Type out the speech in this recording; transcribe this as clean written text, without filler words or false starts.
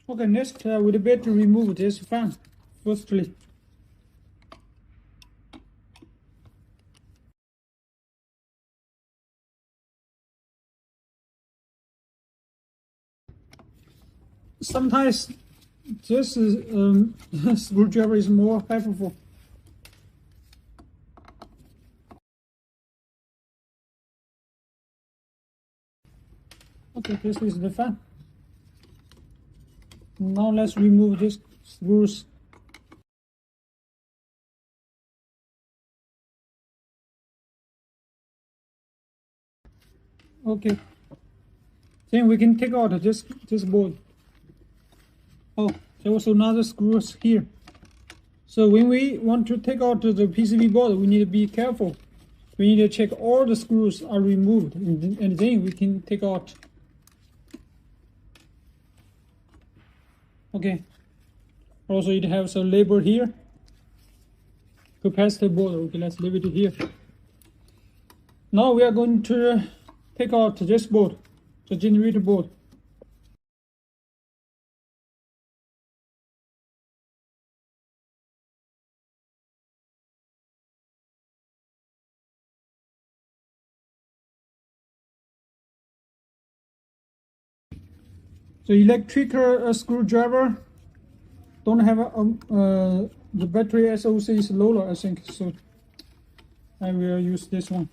Okay, next we better remove this fan firstly. Sometimes this screwdriver is more helpful. Okay, this is the fan. Now let's remove these screws. Okay. Then we can take out this board. Oh, there was another screws here. So when we want to take out the PCB board, we need to be careful. We need to check all the screws are removed, and then we can take out. Okay. Also, it has a label here. Capacitor board. Okay, let's leave it here. Now we are going to take out this board, the generator board. The electrical screwdriver don't have the battery SOC is lower, I think, so I will use this one.